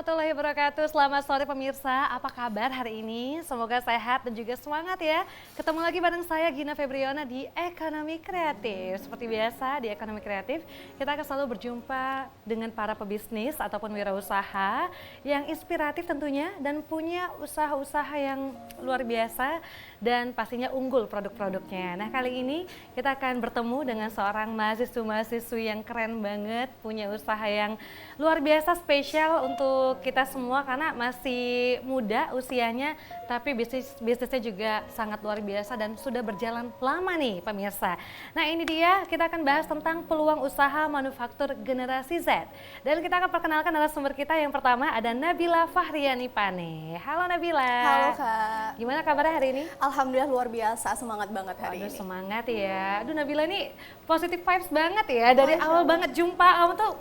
warahmatullahi wabarakatuh. Selamat sore pemirsa, apa kabar hari ini? Semoga sehat dan juga semangat ya. Ketemu lagi bareng saya Gina Febriona di Ekonomi Kreatif. Seperti biasa di Ekonomi Kreatif, kita akan selalu berjumpa dengan para pebisnis ataupun wirausaha yang inspiratif tentunya dan punya usaha-usaha yang luar biasa dan pastinya unggul produk-produknya. Nah, kali ini kita akan bertemu dengan seorang mahasiswa-mahasiswi yang keren banget, punya usaha yang luar biasa spesial untuk kita semua karena masih muda usianya, tapi bisnisnya juga sangat luar biasa dan sudah berjalan lama nih pemirsa. Nah, ini dia, kita akan bahas tentang peluang usaha manufaktur generasi Z. Dan kita akan perkenalkan narasumber kita yang pertama ada Nabila Fahriani Pane. Halo Nabila. Halo Kak. Gimana kabarnya hari ini? Alhamdulillah luar biasa, semangat banget hari Aduh, ini. semangat ya. Aduh, Nabila ini positive vibes banget ya. Dari awal banget jumpa kamu tuh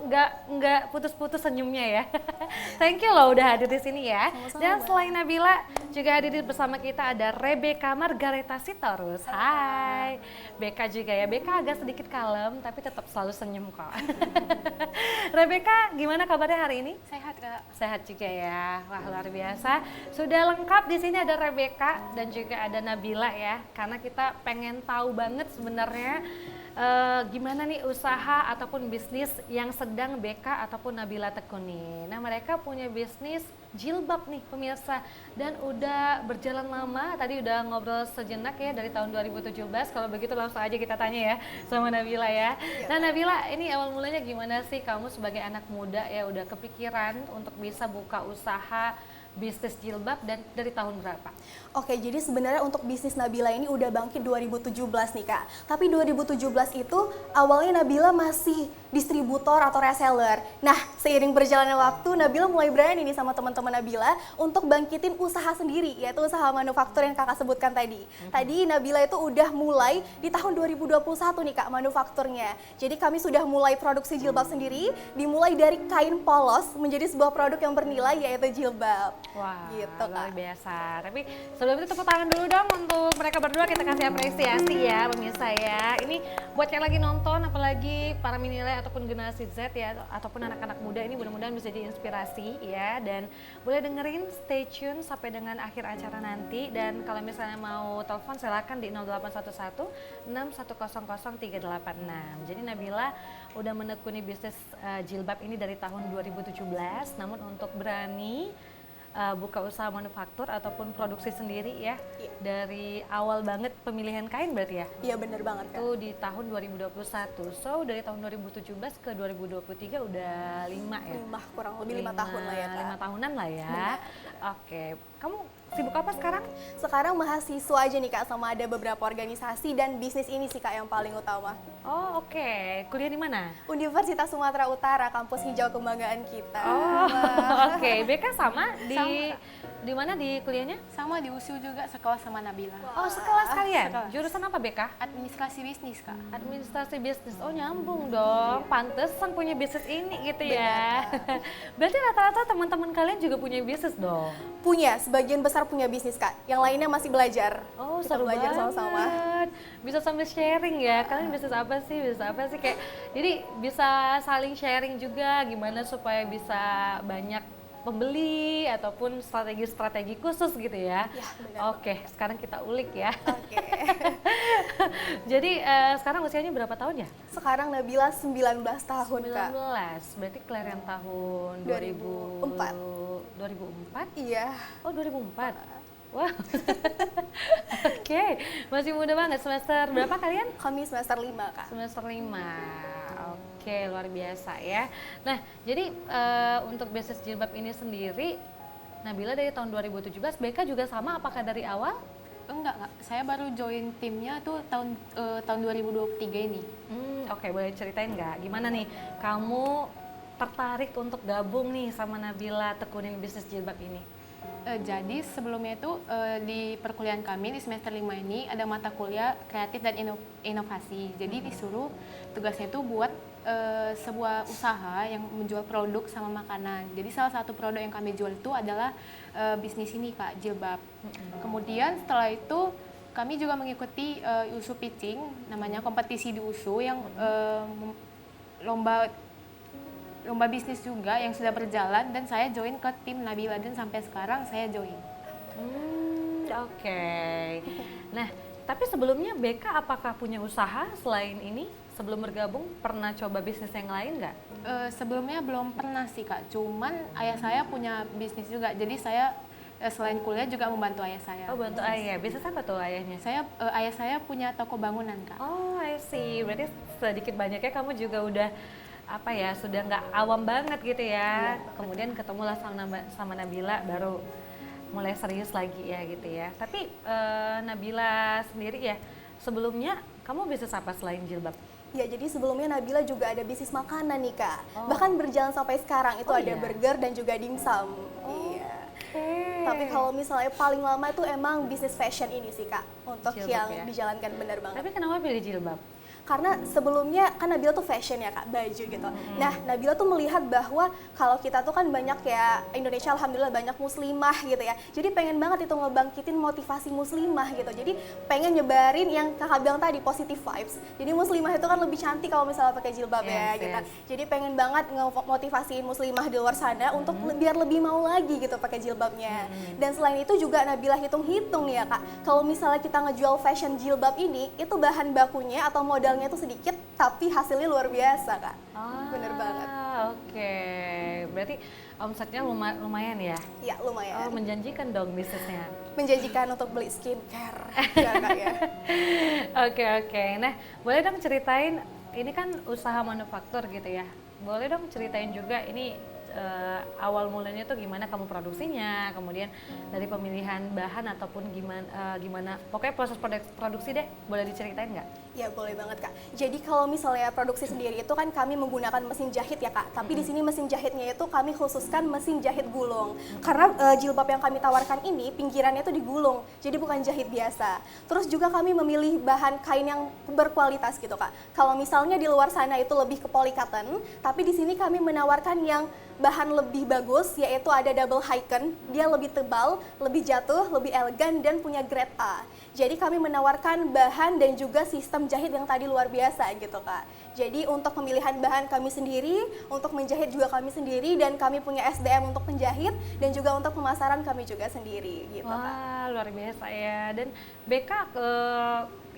nggak putus-putus senyumnya ya. Thank you loh udah hadir di sini ya. Sama-sama, Dan Mbak. selain Nabila juga hadir bersama kita ada Rebecca Margareta Sitorus. Hai. Beka juga ya. Beka agak sedikit kalem tapi tetap selalu senyum kok. Rebecca, gimana kabarnya hari ini? Sehat Kak. Sehat juga ya, wah luar biasa. Sudah lengkap di sini ada Rebecca dan juga ada Nabila ya, karena kita pengen tahu banget sebenarnya gimana nih usaha ataupun bisnis yang sedang Beka ataupun Nabila tekuni. Nah, mereka punya bisnis jilbab nih pemirsa dan udah berjalan lama. Tadi udah ngobrol sejenak ya dari tahun 2017. Kalau begitu langsung aja kita tanya ya sama Nabila ya. Nah, Nabila, ini awal mulanya gimana sih kamu sebagai anak muda ya udah kepikiran untuk bisa buka usaha bisnis jilbab dan dari tahun berapa? Oke, jadi sebenarnya untuk bisnis Nabila ini udah bangkit 2017 nih Kak. Tapi 2017 itu awalnya Nabila masih distributor atau reseller. Nah, seiring berjalannya waktu Nabila mulai berani nih sama teman-teman Nabila untuk bangkitin usaha sendiri, yaitu usaha manufaktur yang Kakak sebutkan tadi. Tadi Nabila itu udah mulai di tahun 2021 nih Kak manufakturnya. Jadi kami sudah mulai produksi jilbab sendiri, dimulai dari kain polos menjadi sebuah produk yang bernilai yaitu jilbab. Wah, Gitu, luar Kak. biasa. Tapi sebelum itu tepuk tangan dulu dong untuk mereka berdua, kita kasih apresiasi ya pemirsa ya. Ini buat yang lagi nonton, apalagi para milenial ataupun generasi Z ya, ataupun anak-anak muda ini mudah-mudahan bisa diinspirasi ya. Dan boleh dengerin, stay tune sampai dengan akhir acara nanti. Dan kalau misalnya mau telepon silakan di 0811 6100 386. Jadi Nabila udah menekuni bisnis jilbab ini dari tahun 2017, namun untuk berani buka usaha manufaktur ataupun produksi sendiri ya. Iya. Dari awal banget pemilihan kain berarti ya? Iya bener banget Kak. Itu di tahun 2021. So dari tahun 2017 ke 2023 udah 5 ya? Kurang lebih 5 tahun lah ya Kak. 5 tahunan lah ya. Benar. Oke. Kamu sibuk apa sekarang? Sekarang mahasiswa aja nih Kak, sama ada beberapa organisasi dan bisnis ini sih Kak yang paling utama. Oh, oke. Kuliah di mana? Universitas Sumatera Utara, kampus hijau kebanggaan kita. Oh, Wah. oke. Beka sama di Sama. di mana di kuliahnya? Sama di USU juga, sekolah sama Nabila. Oh, sekelas kalian. sekelas. Jurusan apa Beka? Administrasi bisnis Kak. Administrasi bisnis. Oh, nyambung dong. Pantesan punya bisnis ini gitu ya. Berarti rata-rata teman-teman kalian juga punya bisnis dong. Punya, sebagian besar punya bisnis Kak. Yang lainnya masih belajar. Oh, Kita seru belajar banget. sama-sama. Bisa sambil sharing ya. Kalian bisnis apa sih? Bisnis apa sih kayak. Jadi bisa saling sharing juga gimana supaya bisa banyak pembeli ataupun strategi-strategi khusus gitu ya. Ya, benar Oke, sekarang kita ulik ya. Oke. Jadi sekarang usianya berapa tahun ya? Sekarang Nabila 19 tahun Kak. 19, berarti kelahiran tahun 2004. 2004? Iya. Oh, 2004. Wah. Oke, masih muda banget. Semester berapa kalian? Kami semester 5 Kak. Semester 5. Oke, luar biasa ya. Nah, jadi untuk bisnis jilbab ini sendiri, Nabila dari tahun 2017, Beka juga sama apakah dari awal? Enggak Kak, saya baru join timnya tuh tahun 2023 ini. Oke, boleh ceritain nggak? Gimana nih, kamu tertarik untuk gabung nih sama Nabila tekunin bisnis jilbab ini? Jadi sebelumnya itu di perkuliahan kami di semester 5 ini ada mata kuliah kreatif dan inovasi. Jadi disuruh tugasnya itu buat sebuah usaha yang menjual produk sama makanan. Jadi salah satu produk yang kami jual itu adalah bisnis ini Kak, jilbab. Kemudian setelah itu kami juga mengikuti USU Pitching, namanya kompetisi di USU yang lomba lomba bisnis juga yang sudah berjalan dan saya join ke tim Nabila dan sampai sekarang saya join. Oke. Nah, tapi sebelumnya BK apakah punya usaha selain ini? Sebelum bergabung pernah coba bisnis yang lain nggak? Sebelumnya belum pernah sih Kak, cuman ayah saya punya bisnis juga, jadi saya selain kuliah juga membantu ayah saya. Oh, bantu ayah. Bisnis apa tuh ayahnya? Ayah saya punya toko bangunan Kak. Oh, I see. Berarti sedikit banyaknya kamu juga udah apa ya, sudah nggak awam banget gitu ya. Kemudian ketemulah sama Nabila baru mulai serius lagi ya gitu ya. Tapi Nabila sendiri ya, sebelumnya kamu bisnis apa selain jilbab? Ya, jadi sebelumnya Nabila juga ada bisnis makanan nih Kak. Bahkan berjalan sampai sekarang itu ada iya? burger dan juga dimsum. Iya. Tapi kalau misalnya paling lama itu emang bisnis fashion ini sih Kak, untuk Jilbab yang ya? dijalankan benar banget. Tapi kenapa pilih jilbab? Karena sebelumnya kan Nabila tuh fashion ya Kak, baju gitu. Nah, Nabila tuh melihat bahwa kalau kita tuh kan banyak ya, Indonesia alhamdulillah banyak muslimah gitu ya. Jadi pengen banget itu ngebangkitin motivasi muslimah gitu. Jadi pengen nyebarin yang Kakak bilang tadi, positive vibes. Jadi muslimah itu kan lebih cantik kalau misalnya pakai jilbab ya gitu. Jadi pengen banget ngemotivasiin muslimah di luar sana untuk biar lebih mau lagi gitu pakai jilbabnya. Dan selain itu juga Nabila hitung-hitung nih ya Kak, kalau misalnya kita ngejual fashion jilbab ini, itu bahan bakunya atau modalnya itu sedikit, tapi hasilnya luar biasa Kak. Bener banget. Oke. Berarti omsetnya lumayan ya? Ya lumayan. Oh, menjanjikan dong bisnisnya. Menjanjikan untuk beli skincare ya Kak ya. Oke. Nah, boleh dong ceritain, ini kan usaha manufaktur gitu ya. Boleh dong ceritain juga ini awal mulanya tuh gimana kamu produksinya, kemudian dari pemilihan bahan ataupun gimana pokoknya proses produksi deh, boleh diceritain nggak? Ya boleh banget Kak. Jadi kalau misalnya produksi sendiri itu kan kami menggunakan mesin jahit ya Kak. Tapi di sini mesin jahitnya itu kami khususkan mesin jahit gulung. Karena jilbab yang kami tawarkan ini pinggirannya itu digulung. Jadi bukan jahit biasa. Terus juga kami memilih bahan kain yang berkualitas gitu Kak. Kalau misalnya di luar sana itu lebih ke polycotton, tapi di sini kami menawarkan yang bahan lebih bagus, yaitu ada double hiken. Dia lebih tebal, lebih jatuh, lebih elegan dan punya grade A. Jadi kami menawarkan bahan dan juga sistem jahit yang tadi luar biasa gitu Kak. Jadi untuk pemilihan bahan kami sendiri, untuk menjahit juga kami sendiri, dan kami punya SDM untuk penjahit, dan juga untuk pemasaran kami juga sendiri gitu Kak. Wah, luar biasa ya. Dan BK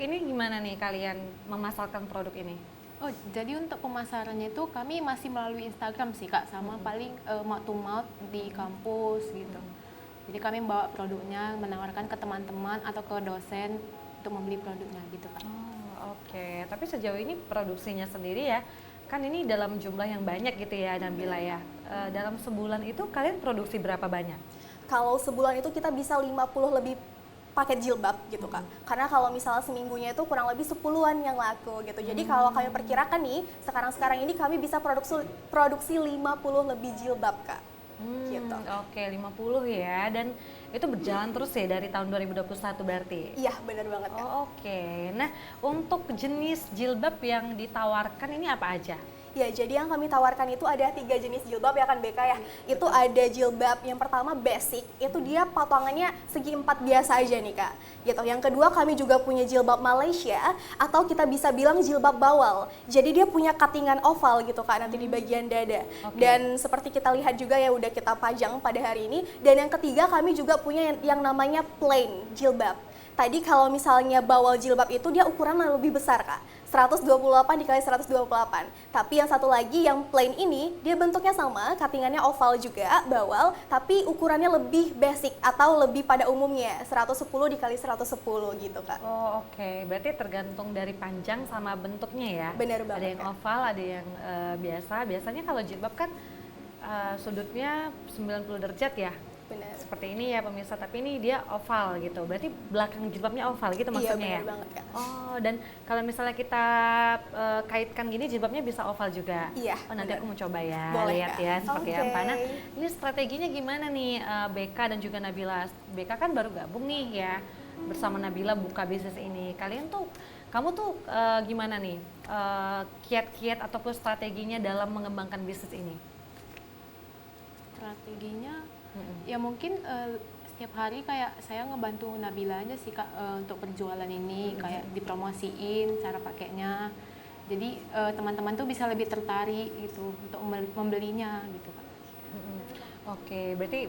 ini gimana nih kalian memasarkan produk ini? Oh, jadi untuk pemasarannya itu kami masih melalui Instagram sih Kak, sama paling mouth to mouth di kampus gitu. Jadi kami membawa produknya, menawarkan ke teman-teman atau ke dosen untuk membeli produknya gitu Kak. Oke. Tapi sejauh ini produksinya sendiri ya, kan ini dalam jumlah yang banyak gitu ya Nabila ya. Dalam sebulan itu kalian produksi berapa banyak? Kalau sebulan itu kita bisa 50 lebih paket jilbab gitu Kak. Karena kalau misalnya seminggunya itu kurang lebih 10-an yang laku gitu. Jadi kalau kami perkirakan nih, sekarang ini kami bisa produksi 50 lebih jilbab Kak. Gitu. Oke, 50 ya. Dan itu berjalan terus ya dari tahun 2021 berarti? Iya, benar banget Kak. Oke. Nah, untuk jenis jilbab yang ditawarkan ini apa aja? Ya, jadi yang kami tawarkan itu ada 3 jenis jilbab ya kan BK ya. Itu ada jilbab yang pertama basic, itu dia potongannya segi 4 biasa aja nih Kak. Gitu. Yang kedua kami juga punya jilbab Malaysia atau kita bisa bilang jilbab bawal. Jadi dia punya cuttingan oval gitu Kak nanti di bagian dada. Dan seperti kita lihat juga ya udah kita pajang pada hari ini. Dan yang ketiga kami juga punya yang namanya plain jilbab. Tadi kalau misalnya bawal jilbab itu dia ukuran lebih besar Kak. 128 dikali 128. Tapi yang satu lagi yang plain ini dia bentuknya sama, cuttingannya oval juga, bawal, tapi ukurannya lebih basic atau lebih pada umumnya 110 dikali 110 gitu Kak. Oh, oke. Berarti tergantung dari panjang sama bentuknya ya. Benar banget. Ada yang oval, ada yang biasa. Biasanya kalau jilbab kan sudutnya 90 derajat ya. Benar. Seperti ini ya pemirsa, tapi ini dia oval gitu. Berarti belakang jilbabnya oval gitu maksudnya ya? Iya, benar banget Kak. Oh, dan kalau misalnya kita kaitkan gini jilbabnya bisa oval juga? Iya, Oh, nanti aku mau coba ya, boleh, lihat Kak. ya seperti Oke. apa. Nah, ini strateginya gimana nih BK dan juga Nabila? BK kan baru gabung nih ya, bersama Nabila buka bisnis ini. Kamu tuh gimana nih kiat-kiat ataupun strateginya dalam mengembangkan bisnis ini? Strateginya ya mungkin setiap hari kayak saya ngebantu Nabila aja sih Kak untuk perjualan ini, kayak dipromosiin cara pakainya. Jadi teman-teman tuh bisa lebih tertarik gitu untuk membelinya gitu Kak. Oke, berarti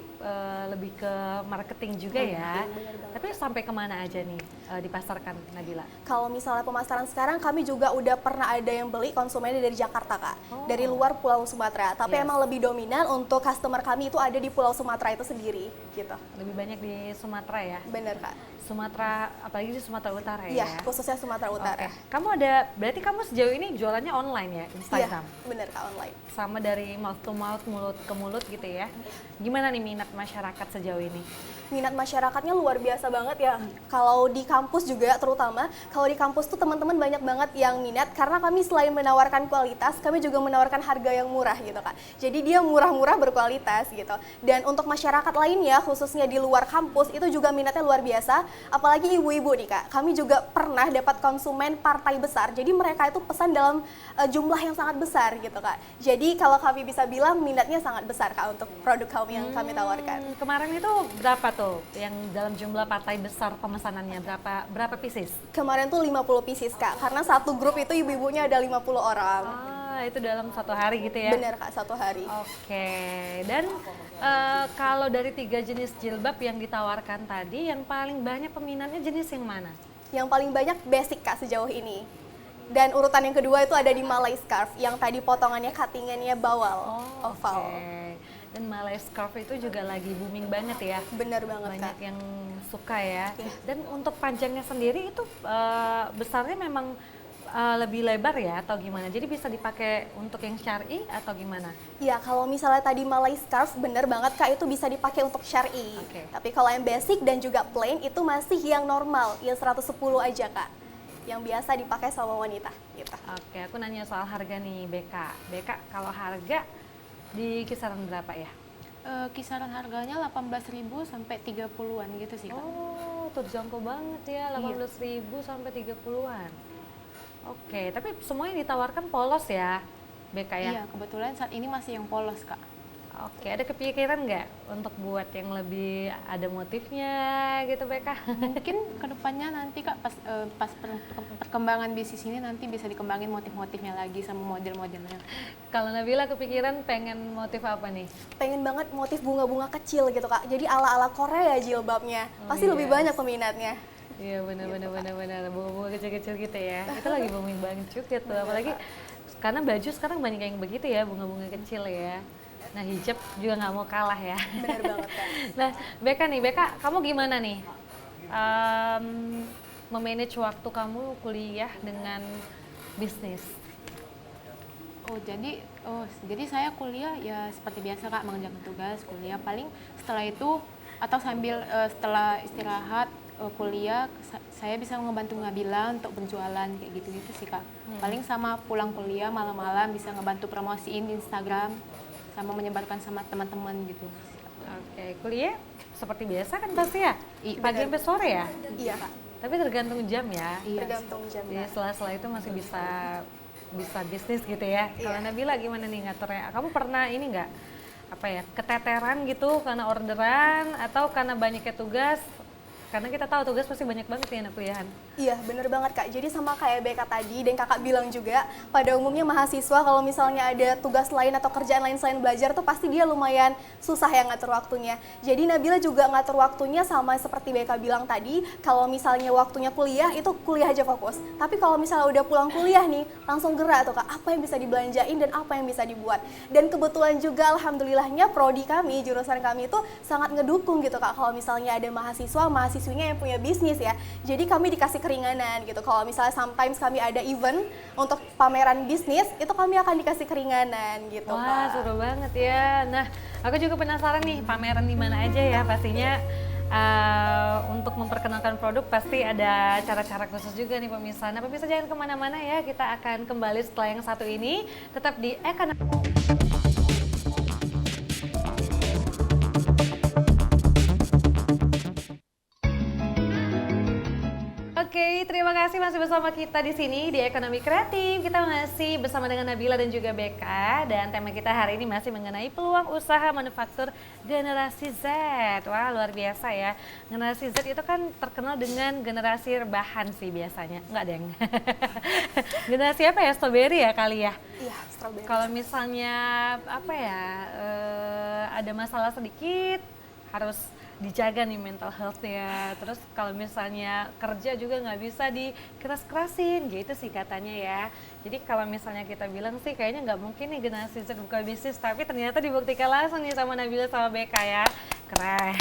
lebih ke marketing juga ya. Tapi sampai kemana aja nih dipasarkan, Nabila? Kalau misalnya pemasaran sekarang, kami juga udah pernah ada yang beli konsumennya dari Jakarta, Kak. Oh. Dari luar Pulau Sumatera. Tapi Yes. emang lebih dominan untuk customer kami itu ada di Pulau Sumatera itu sendiri, gitu. Lebih banyak di Sumatera ya? Bener, Kak. Sumatera, apalagi di Sumatera Utara Iya, ya? khususnya Sumatera Utara. Oke. Berarti kamu sejauh ini jualannya online ya, Instagram? Iya, bener, Kak, online. Sama dari mouth to mouth, mulut ke mulut gitu ya. Gimana nih minat masyarakat sejauh ini? Minat masyarakatnya luar biasa banget ya. Kalau di kampus juga terutama, kalau di kampus tuh teman-teman banyak banget yang minat karena kami selain menawarkan kualitas, kami juga menawarkan harga yang murah gitu Kak. Jadi dia murah-murah berkualitas gitu. Dan untuk masyarakat lainnya khususnya di luar kampus itu juga minatnya luar biasa, apalagi ibu-ibu nih Kak. Kami juga pernah dapat konsumen partai besar. Jadi mereka itu pesan dalam jumlah yang sangat besar gitu Kak. Jadi kalau kami bisa bilang minatnya sangat besar Kak untuk produk kami yang kami tawarkan. Kemarin itu berapa tuh yang dalam jumlah partai besar pemesanannya? Berapa pieces? Kemarin tuh 50 pieces Kak, karena satu grup itu ibu-ibunya ada 50 orang. Itu dalam satu hari gitu ya? Bener Kak, satu hari. Oke, dan kalau dari 3 jenis jilbab yang ditawarkan tadi, yang paling banyak peminatnya jenis yang mana? Yang paling banyak basic Kak sejauh ini. Dan urutan yang kedua itu ada di Malay scarf, yang tadi potongannya cuttingannya bawal, oval. Oke. Dan Malay scarf itu juga lagi booming banget ya? Bener banget Banyak Kak. yang suka ya. Iya. Dan untuk panjangnya sendiri itu besarnya memang lebih lebar ya atau gimana? Jadi bisa dipakai untuk yang syar'i atau gimana? Ya kalau misalnya tadi Malay scarf bener banget Kak, itu bisa dipakai untuk syar'i. Oke. Tapi kalau yang basic dan juga plain itu masih yang normal, yang 110 aja Kak. Yang biasa dipakai sama wanita gitu. Oke, aku nanya soal harga nih BK. BK kalau harga di kisaran berapa ya? Kisaran harganya 18.000 sampai 30-an gitu sih Kak. Oh, terjangkau banget ya, 18.000 sampai 30-an. Oke, tapi semuanya ditawarkan polos ya, BK ya? Iya, kebetulan saat ini masih yang polos Kak. Oke, ada kepikiran nggak untuk buat yang lebih ada motifnya gitu BK? Mungkin kedepannya nanti Kak pas perkembangan bisnis ini nanti bisa dikembangin motif-motifnya lagi sama model-modelnya. Kalau Nabila kepikiran pengen motif apa nih? Pengen banget motif bunga-bunga kecil gitu Kak. Jadi ala-ala Korea jilbabnya. Pasti lebih banyak peminatnya. Iya benar-benar bunga-bunga kecil-kecil gitu ya. Itu lagi booming banget juga tuh, apalagi karena baju sekarang banyak yang begitu ya, bunga-bunga kecil ya. Nah hijab juga nggak mau kalah ya. Bener banget Kak. Nah Beka nih, Beka kamu gimana nih memanage waktu kamu kuliah dengan bisnis? Jadi saya kuliah ya seperti biasa Kak, mengerjakan tugas kuliah. Paling setelah itu atau setelah istirahat kuliah, saya bisa ngebantu Nabila untuk penjualan kayak gitu-gitu sih Kak. Paling sama pulang kuliah malam-malam bisa ngebantu promosiin di Instagram sama menyebarkan sama teman-teman gitu. Oke, kuliah seperti biasa kan pasti ya? Pagi bener. sampai sore ya? Iya Kak, Tapi tergantung jam ya? Iya. tergantung jam. Jadi Kak. sela-sela itu masih bisa bisnis gitu ya. Kalau Nabila gimana nih ngaturnya? Kamu pernah ini nggak keteteran gitu karena orderan atau karena banyaknya tugas? Karena kita tahu tugas pasti banyak banget ya anak kuliahan. Iya, bener banget Kak. Jadi sama kayak BK tadi dan Kakak bilang juga, pada umumnya mahasiswa kalau misalnya ada tugas lain atau kerjaan lain selain belajar tuh pasti dia lumayan susah ya ngatur waktunya. Jadi Nabila juga ngatur waktunya sama seperti BK bilang tadi, kalau misalnya waktunya kuliah itu kuliah aja fokus. Tapi kalau misalnya udah pulang kuliah nih, langsung gerak tuh Kak, apa yang bisa dibelanjain dan apa yang bisa dibuat. Dan kebetulan juga alhamdulillahnya prodi kami, jurusan kami itu sangat ngedukung gitu Kak, kalau misalnya ada mahasiswinya yang punya bisnis ya. Jadi kami dikasih keringanan gitu. Kalau misalnya sometimes kami ada event untuk pameran bisnis, itu kami akan dikasih keringanan gitu Wah, Kak. seru banget ya. Nah, aku juga penasaran nih pameran di mana aja ya. Pastinya untuk memperkenalkan produk pasti ada cara-cara khusus juga nih pemirsa. Nah, pemirsa jangan kemana-mana ya. Kita akan kembali setelah yang satu ini. Tetap di Ekonomi. Oke, terima kasih masih bersama kita di sini di Ekonomi Kreatif. Kita masih bersama dengan Nabila dan juga Beka, dan tema kita hari ini masih mengenai peluang usaha manufaktur generasi Z. Wah, luar biasa ya. Generasi Z itu kan terkenal dengan generasi rebahan sih biasanya. Enggak, Deng. Generasi apa ya? Strawberry ya kali ya? Iya, strawberry. Kalau misalnya apa ya, ada masalah sedikit harus dijaga nih mental health-nya. Terus kalau misalnya kerja juga nggak bisa dikeras-kerasin gitu sih katanya ya. Jadi kalau misalnya kita bilang sih kayaknya nggak mungkin nih generasi Z buka bisnis, tapi ternyata dibuktikan langsung nih sama Nabila sama Beka ya. Keren.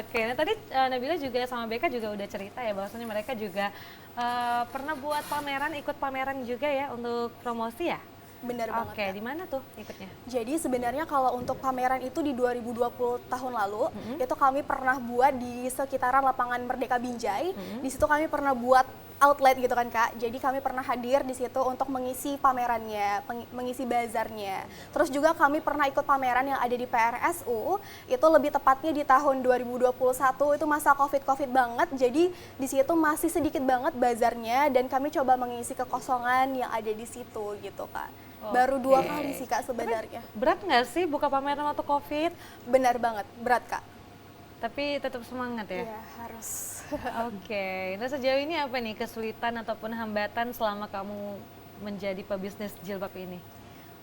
Oke, nah tadi Nabila juga sama Beka juga udah cerita ya bahwasanya mereka juga pernah buat pameran, ikut pameran juga ya untuk promosi ya. Benar banget. Oke, Kak. di mana tuh ikutnya? Jadi sebenarnya kalau untuk pameran itu di 2020 tahun lalu, itu kami pernah buat di sekitaran lapangan Merdeka Binjai. Di situ kami pernah buat outlet gitu kan Kak. Jadi kami pernah hadir di situ untuk mengisi pamerannya, mengisi bazarnya. Terus juga kami pernah ikut pameran yang ada di PRSU. Itu lebih tepatnya di tahun 2021, itu masa Covid banget. Jadi di situ masih sedikit banget bazarnya dan kami coba mengisi kekosongan yang ada di situ gitu Kak. Baru 2 kali sih Kak sebenarnya. Berat nggak sih buka pameran waktu Covid? Benar banget, berat Kak. Tapi tetap semangat ya? Iya, harus. Oke, nah sejauh ini apa nih kesulitan ataupun hambatan selama kamu menjadi pebisnis jilbab ini?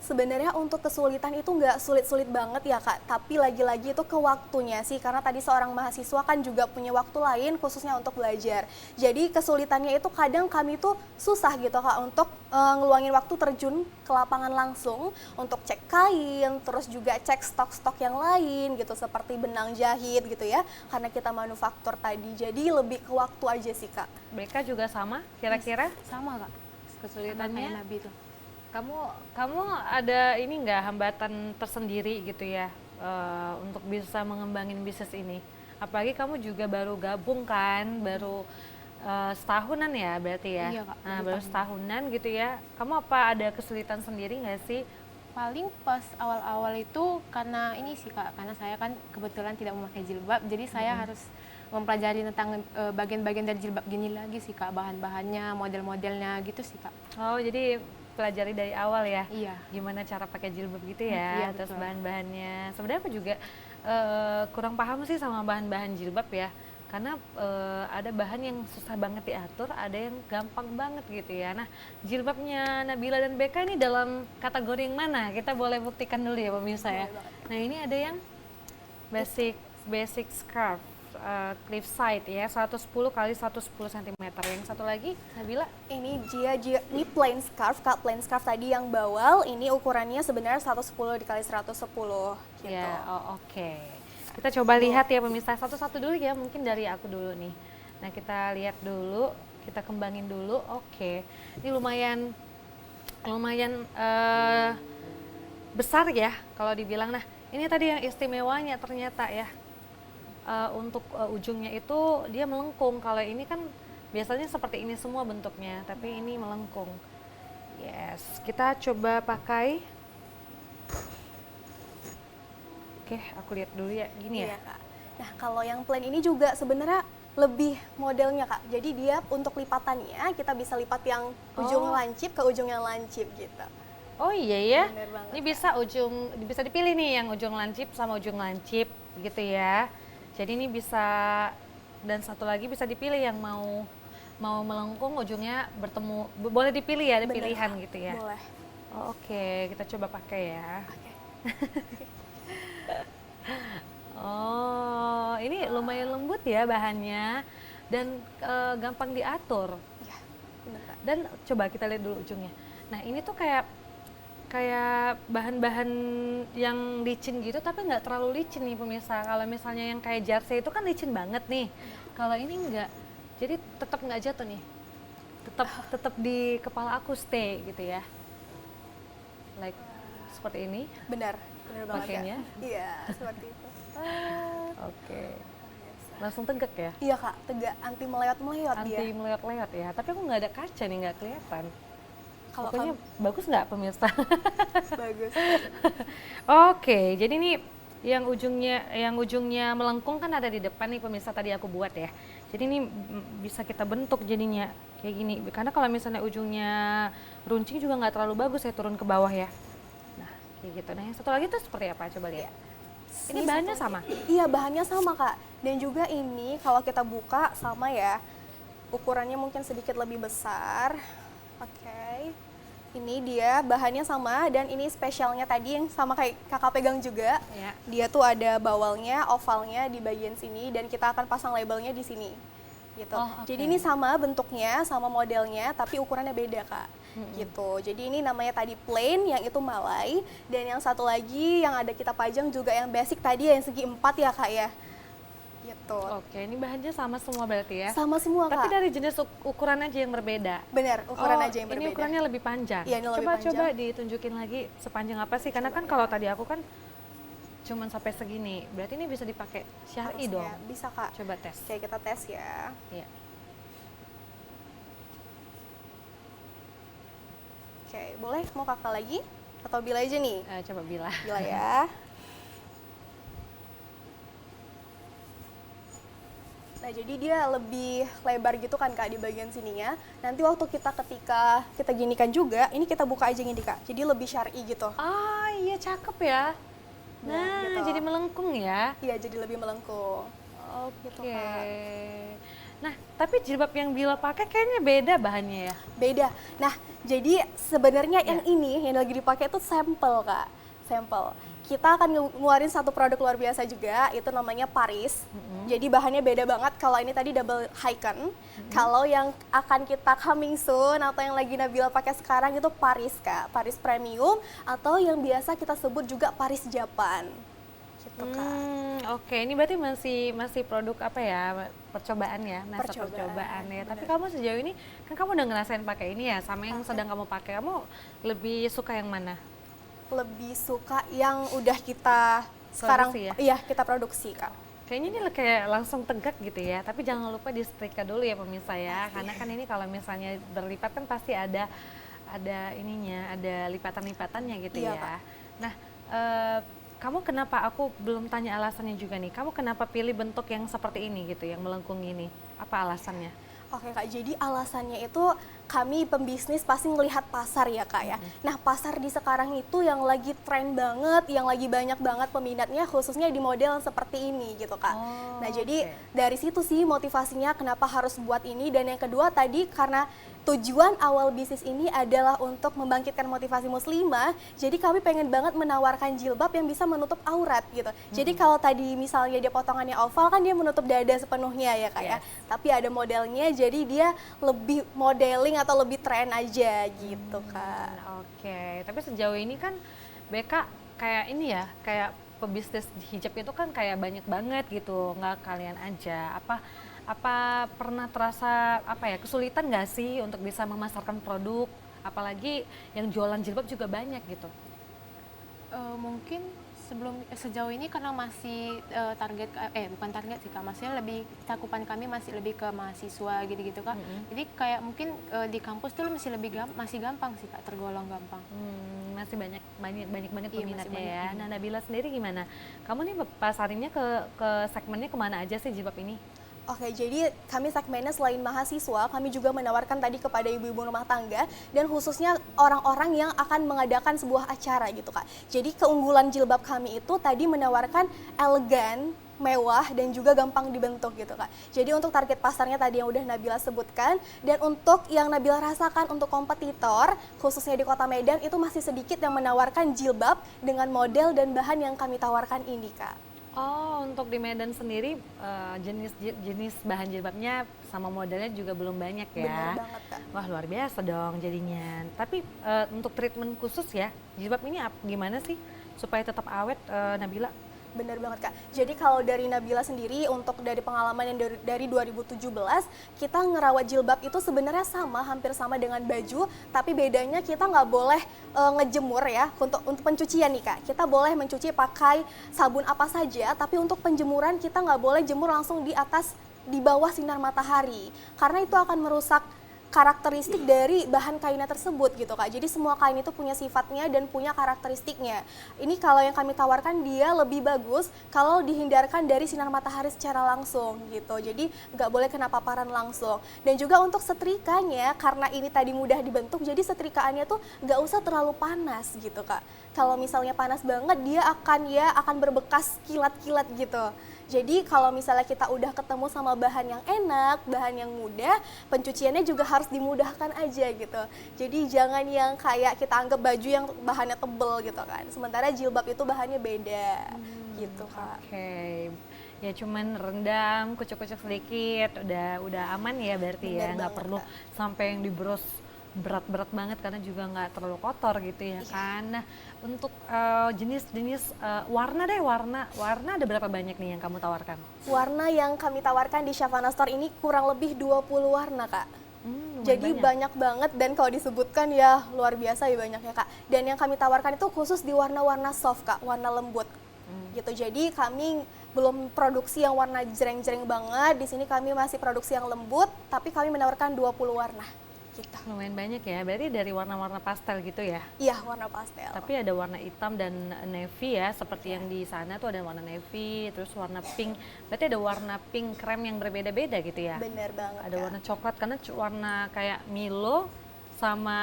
Sebenarnya untuk kesulitan itu nggak sulit-sulit banget ya Kak, tapi lagi-lagi itu ke waktunya sih, karena tadi seorang mahasiswa kan juga punya waktu lain khususnya untuk belajar. Jadi kesulitannya itu kadang kami tuh susah gitu Kak untuk ngeluangin waktu terjun ke lapangan langsung untuk cek kain, terus juga cek stok-stok yang lain gitu seperti benang jahit gitu ya, karena kita manufaktur tadi. Jadi lebih ke waktu aja sih Kak. Beka juga sama kira-kira Sama Kak, kesulitannya? kayak Nabi tuh. Kamu ada ini nggak hambatan tersendiri gitu ya untuk bisa mengembangin bisnis ini? Apalagi kamu juga baru gabung kan, baru setahunan ya berarti ya? Iya, Kak, Nah, baru baru tahun. setahunan gitu ya. Kamu apa ada kesulitan sendiri nggak sih? Paling pas awal-awal itu karena ini sih Kak, karena saya kan kebetulan tidak memakai jilbab, jadi saya harus mempelajari tentang bagian-bagian dari jilbab gini lagi sih Kak, bahan-bahannya, model-modelnya gitu sih Kak. Oh, jadi pelajari dari awal ya? Iya. Gimana cara pakai jilbab gitu ya, Iya, terus betul. bahan-bahannya. Sebenarnya aku juga kurang paham sih sama bahan-bahan jilbab ya, karena ada bahan yang susah banget diatur, ada yang gampang banget gitu ya. Nah, jilbabnya Nabila dan Beka ini dalam kategori yang mana? Kita boleh buktikan dulu ya pemirsa ya. Boleh banget. Nah, ini ada yang basic scarf. Cliff side ya, 110 kali 110 cm. Yang satu lagi Nabila? Ini ini plain scarf Kak, plain scarf tadi yang bawal, ini ukurannya sebenarnya 110 dikali 110 gitu. Ya, oh, oke. Kita coba lihat ya pemirsa, satu-satu dulu ya, mungkin dari aku dulu nih. Nah, kita lihat dulu, kita kembangin dulu. Oke, ini lumayan besar ya kalau dibilang. Nah, ini tadi yang istimewanya ternyata ya. Untuk ujungnya itu dia melengkung. Kalau ini kan biasanya seperti ini semua bentuknya, tapi ini melengkung. Yes, kita coba pakai. Oke, aku lihat dulu ya, gini ya. Iya Kak. Nah kalau yang plain ini juga sebenarnya lebih modelnya Kak. Jadi dia untuk lipatannya kita bisa lipat yang ujung lancip ke ujung yang lancip gitu. Oh iya ya, Bener banget, ini bisa dipilih nih yang ujung lancip sama ujung lancip gitu ya. Jadi ini bisa, dan satu lagi bisa dipilih yang mau melengkung ujungnya bertemu, boleh dipilih ya, ada Bener, pilihan Kak. gitu ya. Boleh. Oh, oke, kita coba pakai ya. Oke. Oh, ini lumayan lembut ya bahannya dan gampang diatur. Iya, bener Kak. Dan coba kita lihat dulu ujungnya. Nah, ini tuh kayak bahan-bahan yang licin gitu, tapi nggak terlalu licin nih pemirsa. Kalau misalnya yang kayak jersey itu kan licin banget nih. Kalau ini enggak, jadi tetap nggak jatuh nih. Tetap di kepala aku stay gitu ya. Like seperti ini. Benar banget Pakainya? Kak. Iya, seperti itu. Oke. Langsung tegak ya. Iya Kak, tegak, anti melewat-melewat dia. Anti melewat-lewat ya. Tapi aku nggak ada kaca nih, nggak kelihatan. Kalau Pokoknya bagus nggak pemirsa? bagus. Oke, jadi ini yang ujungnya melengkung kan ada di depan nih pemirsa tadi aku buat ya. Jadi ini bisa kita bentuk jadinya kayak gini. Karena kalau misalnya ujungnya runcing juga nggak terlalu bagus ya turun ke bawah ya. Nah kayak gitu. Nah yang satu lagi tuh seperti apa? Coba lihat. Ini bahannya sama? Iya, bahannya sama Kak. Dan juga ini kalau kita buka sama ya, ukurannya mungkin sedikit lebih besar. Oke. Ini dia bahannya sama dan ini spesialnya tadi yang sama kayak kakak pegang juga. Ya. Dia tuh ada bawalnya, ovalnya di bagian sini dan kita akan pasang labelnya di sini. Gitu. Oh, oke. Jadi ini sama bentuknya, sama modelnya, tapi ukurannya beda Kak. Gitu. Jadi ini namanya tadi plain, yang itu malai, dan yang satu lagi yang ada kita pajang juga yang basic tadi yang segi 4 ya Kak ya. Gitu. Oke, ini bahannya sama semua berarti ya? Sama semua Tapi Kak. dari jenis ukuran aja yang berbeda? Benar, ukuran aja yang berbeda. Ini ukurannya lebih panjang? Iya, ini lebih panjang. Coba ditunjukin lagi sepanjang apa sih? Karena kan kalau tadi aku kan cuman sampai segini, berarti ini bisa dipakai syar'i dong? Harusnya. Bisa Kak. Coba tes. Oke, kita tes ya. Iya. Oke, boleh mau kakak lagi? Atau Bila aja nih? Coba Bila. Bila ya. Nah, jadi dia lebih lebar gitu kan Kak di bagian sininya. Nanti waktu ketika kita ginikan juga, ini kita buka aja gini Kak. Jadi lebih syar'i gitu. Ah iya cakep ya. Nah gitu. jadi melengkung ya. Iya, jadi lebih melengkung. Oke. Gitu, Kak. Nah tapi jilbab yang Bila pakai kayaknya beda bahannya ya. Beda. Nah, jadi sebenarnya Ya. yang ini yang lagi dipakai itu sampel Kak. Sampel. Kita akan ngeluarin satu produk luar biasa juga, itu namanya Paris. Jadi bahannya beda banget. Kalau ini tadi double Hycon. Kalau yang akan kita coming soon atau yang lagi Nabila pakai sekarang itu Paris Kak. Paris Premium atau yang biasa kita sebut juga Paris Japan. Gitu Kak. Oke, ini berarti masih produk apa ya, percobaan ya, masa percobaan ya. Tapi kamu sejauh ini kan kamu udah ngerasain pakai ini ya, sama yang sedang kamu pakai, kamu lebih suka yang mana? Lebih suka yang udah kita sekarang ya? iya kita produksi Kak. Kayaknya ini kayak langsung tegak gitu ya, tapi jangan lupa disetrika dulu ya pemirsa ya, karena kan ini kalau misalnya berlipat kan pasti ada ininya, ada lipatan-lipatannya gitu Iya, ya. Kak. Nah, kamu kenapa, aku belum tanya alasannya juga nih, kamu kenapa pilih bentuk yang seperti ini gitu, yang melengkung ini? Apa alasannya? Oke Kak, jadi alasannya itu kami pembisnis pasti ngelihat pasar ya Kak ya. Nah pasar di sekarang itu yang lagi tren banget, yang lagi banyak banget peminatnya khususnya di model seperti ini gitu Kak. Nah jadi dari situ sih motivasinya kenapa harus buat ini, dan yang kedua tadi karena tujuan awal bisnis ini adalah untuk membangkitkan motivasi muslimah. Jadi kami pengen banget menawarkan jilbab yang bisa menutup aurat gitu. Jadi kalau tadi misalnya dia potongannya oval kan dia menutup dada sepenuhnya ya Kak ya. Tapi ada modelnya jadi dia lebih modeling atau lebih tren aja gitu Kak. Oke, tapi sejauh ini kan BK kayak ini ya, kayak pebisnis hijab itu kan kayak banyak banget gitu, nggak kalian aja. Apa pernah terasa apa ya, kesulitan nggak sih untuk bisa memasarkan produk, apalagi yang jualan jilbab juga banyak gitu? Mungkin sejauh ini karena masih bukan target sih Kak, maksudnya lebih cakupan kami masih lebih ke mahasiswa gitu-gitu Kak. Jadi kayak mungkin di kampus tuh masih gampang sih Kak, tergolong gampang. Masih banyak banget Iya, peminatnya masih ya. banyak. Nah Nabila sendiri gimana? Kamu nih pasarinnya ke segmennya kemana aja sih jilbab ini? Oke, jadi kami segmennya selain mahasiswa, kami juga menawarkan tadi kepada ibu-ibu rumah tangga dan khususnya orang-orang yang akan mengadakan sebuah acara gitu Kak. Jadi keunggulan jilbab kami itu tadi menawarkan elegan, mewah dan juga gampang dibentuk gitu Kak. Jadi untuk target pasarnya tadi yang udah Nabila sebutkan, dan untuk yang Nabila rasakan untuk kompetitor khususnya di Kota Medan itu masih sedikit yang menawarkan jilbab dengan model dan bahan yang kami tawarkan ini Kak. Oh, untuk di Medan sendiri jenis bahan jilbabnya sama modelnya juga belum banyak ya? Benar banget Kak. Wah luar biasa dong jadinya. Tapi untuk treatment khusus ya, jilbab ini gimana sih supaya tetap awet Nabila? Benar banget Kak. Jadi kalau dari Nabila sendiri untuk dari pengalaman yang dari 2017, kita ngerawat jilbab itu sebenarnya sama, hampir sama dengan baju, tapi bedanya kita nggak boleh ngejemur ya. Untuk pencucian nih Kak, kita boleh mencuci pakai sabun apa saja, tapi untuk penjemuran kita nggak boleh jemur langsung di bawah sinar matahari, karena itu akan merusak karakteristik dari bahan kainnya tersebut gitu Kak. Jadi semua kain itu punya sifatnya dan punya karakteristiknya. Ini kalau yang kami tawarkan dia lebih bagus kalau dihindarkan dari sinar matahari secara langsung gitu. Jadi nggak boleh kena paparan langsung. Dan juga untuk setrikanya, karena ini tadi mudah dibentuk, jadi setrikaannya tuh nggak usah terlalu panas gitu Kak. Kalau misalnya panas banget dia akan berbekas kilat-kilat gitu. Jadi kalau misalnya kita udah ketemu sama bahan yang enak, bahan yang mudah, pencuciannya juga harus dimudahkan aja gitu. Jadi jangan yang kayak kita anggap baju yang bahannya tebel gitu kan. Sementara jilbab itu bahannya beda gitu Kak. Oke. Ya cuman rendam, kucuk-kucuk sedikit, udah aman ya berarti ya, Bener nggak banget, perlu Kak. sampai yang diberus berat-berat banget karena juga nggak terlalu kotor gitu ya kan. Nah untuk jenis-jenis warna deh, warna ada berapa banyak nih yang kamu tawarkan? Warna yang kami tawarkan di Shavana Store ini kurang lebih 20 warna Kak. Lumayan Jadi banyak. banyak banget dan kalau disebutkan ya luar biasa ya banyaknya Kak. Dan yang kami tawarkan itu khusus di warna-warna soft Kak, warna lembut. Gitu. Jadi kami belum produksi yang warna jreng-jreng banget. Di sini kami masih produksi yang lembut, tapi kami menawarkan 20 warna. Gitu. Lumayan banyak ya, berarti dari warna-warna pastel gitu ya? Iya, warna pastel. Tapi ada warna hitam dan navy ya, seperti yang di sana tuh ada warna navy, terus warna pink. Berarti ada warna pink krem yang berbeda-beda gitu ya? Bener banget Ada Kak. warna coklat, karena warna kayak Milo sama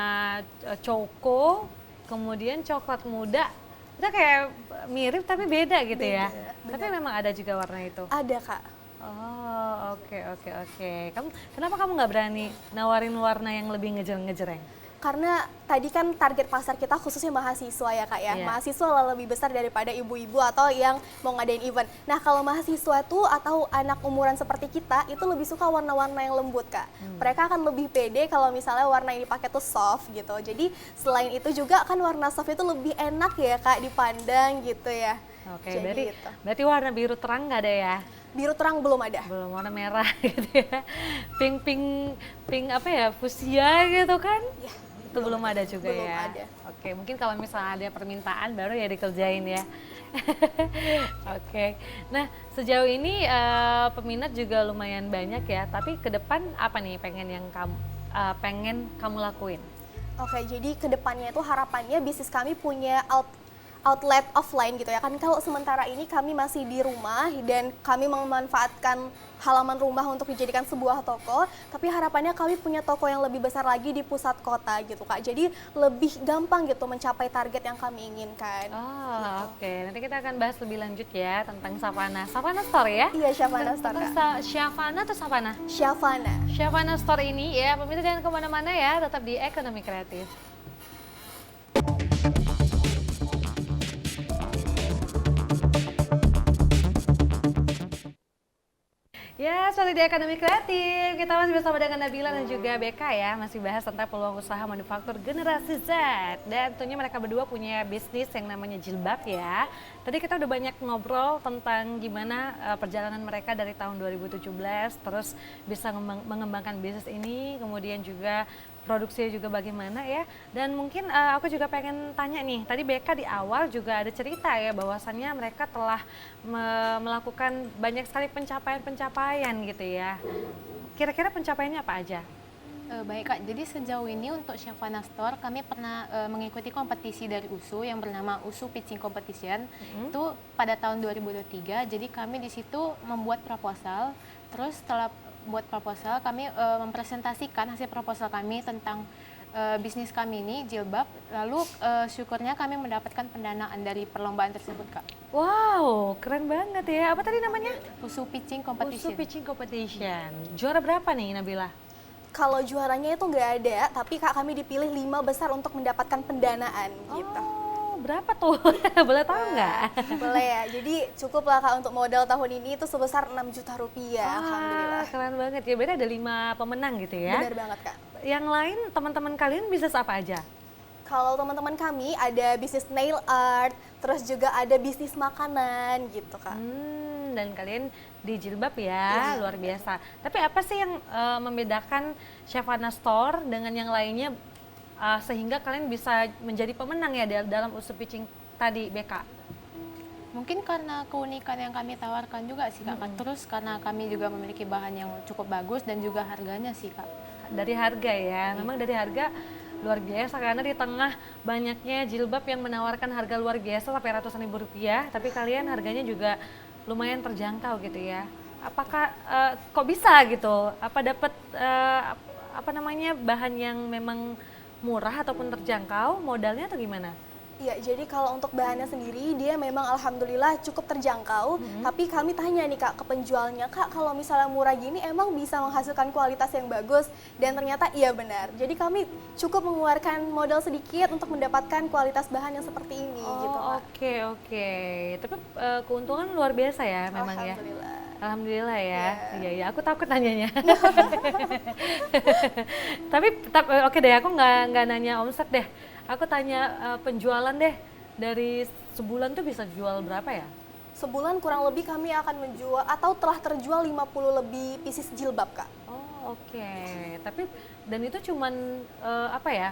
Choco, kemudian coklat muda. Itu kayak mirip tapi beda gitu ya? Beda, Tapi bener. memang ada juga warna itu? Ada Kak. Oh, oke. Kenapa kamu nggak berani nawarin warna yang lebih ngejreng-ngejreng? Karena tadi kan target pasar kita khususnya mahasiswa ya Kak ya. Iya. Mahasiswa lah lebih besar daripada ibu-ibu atau yang mau ngadain event. Nah kalau mahasiswa tuh atau anak umuran seperti kita itu lebih suka warna-warna yang lembut Kak. Mereka akan lebih pede kalau misalnya warna yang dipakai tuh soft gitu. Jadi selain itu juga kan warna soft itu lebih enak ya Kak dipandang gitu ya. Oke, Jadi gitu. berarti warna biru terang nggak ada ya? Biru terang belum ada. Belum, warna merah gitu ya. Pink apa ya, fuchsia gitu kan? Ya, Itu belum ada juga belum ya? ada. Oke, mungkin kalau misalnya ada permintaan baru ya dikerjain ya. Oke, nah sejauh ini peminat juga lumayan banyak ya, tapi ke depan apa nih pengen kamu lakuin? Oke, jadi kedepannya itu harapannya bisnis kami punya outlet offline gitu ya kan. Kalau sementara ini kami masih di rumah dan kami memanfaatkan halaman rumah untuk dijadikan sebuah toko, tapi harapannya kami punya toko yang lebih besar lagi di pusat kota gitu Kak. Jadi lebih gampang gitu mencapai target yang kami inginkan. Oh, oke. Nanti kita akan bahas lebih lanjut ya tentang Savana. Savana Store ya? Iya, Shavana Store Kak. Shavana atau Savana? Shavana. Shavana Store ini ya, pemirsa jangan kemana-mana ya, tetap di Ekonomi Kreatif. Ya, seperti di Ekonomi Kreatif, kita masih bersama dengan Nabila dan juga BK ya, masih bahas tentang peluang usaha manufaktur generasi Z. Dan tentunya mereka berdua punya bisnis yang namanya jilbab ya. Tadi kita udah banyak ngobrol tentang gimana perjalanan mereka dari tahun 2017, terus bisa mengembangkan bisnis ini, kemudian juga produksinya juga bagaimana ya. Dan mungkin aku juga pengen tanya nih, tadi BK di awal juga ada cerita ya bahwasannya mereka telah melakukan banyak sekali pencapaian gitu ya. Kira-kira pencapaiannya apa aja? Baik Kak, jadi sejauh ini untuk Shavana Store kami pernah mengikuti kompetisi dari USU yang bernama USU Pitching Competition. Itu pada tahun 2023, jadi kami di situ membuat proposal. Terus setelah buat proposal, kami mempresentasikan hasil proposal kami tentang bisnis kami ini, jilbab. Lalu syukurnya kami mendapatkan pendanaan dari perlombaan tersebut Kak. Wow, keren banget ya. Apa tadi namanya? USU Pitching USU Competition. Pitching Competition. Juara berapa nih Nabila? Kalau juaranya itu nggak ada, tapi Kak kami dipilih 5 besar untuk mendapatkan pendanaan gitu. Oh, berapa tuh? Boleh tahu nggak? Boleh ya, jadi cukup lah Kak untuk modal tahun ini itu sebesar 6 juta rupiah, alhamdulillah. Keren banget ya. Berarti ada 5 pemenang gitu ya. Benar banget Kak. Yang lain teman-teman kalian bisnis apa aja? Kalau teman-teman kami ada bisnis nail art, terus juga ada bisnis makanan gitu Kak. Dan kalian di jilbab ya, Iya. luar biasa. Tapi apa sih yang membedakan Shavana Store dengan yang lainnya sehingga kalian bisa menjadi pemenang ya dalam USU Pitching tadi BK? Mungkin karena keunikan yang kami tawarkan juga sih Kak. Terus karena kami juga memiliki bahan yang cukup bagus dan juga harganya sih Kak. dari harga ya. Memang dari harga luar biasa karena di tengah banyaknya jilbab yang menawarkan harga luar biasa sampai ratusan ribu rupiah, tapi kalian harganya juga lumayan terjangkau gitu ya. Apakah kok bisa gitu? Apa dapat apa namanya bahan yang memang murah ataupun terjangkau, modalnya atau gimana? Iya, jadi kalau untuk bahannya sendiri dia memang alhamdulillah cukup terjangkau. Tapi kami tanya nih Kak ke penjualnya, Kak kalau misalnya murah gini emang bisa menghasilkan kualitas yang bagus? Dan ternyata iya benar. Jadi kami cukup mengeluarkan modal sedikit untuk mendapatkan kualitas bahan yang seperti ini gitu Kak. Oke. Tapi keuntungan luar biasa ya memang ya. Alhamdulillah. Alhamdulillah ya. Iya, aku takut nanyanya. Tapi oke deh, aku nggak nanya omset deh. Aku tanya penjualan deh. Dari sebulan tuh bisa jual berapa ya? Sebulan kurang lebih kami akan menjual atau telah terjual 50 lebih pieces jilbab Kak. Oh, oke. Tapi dan itu cuman apa ya?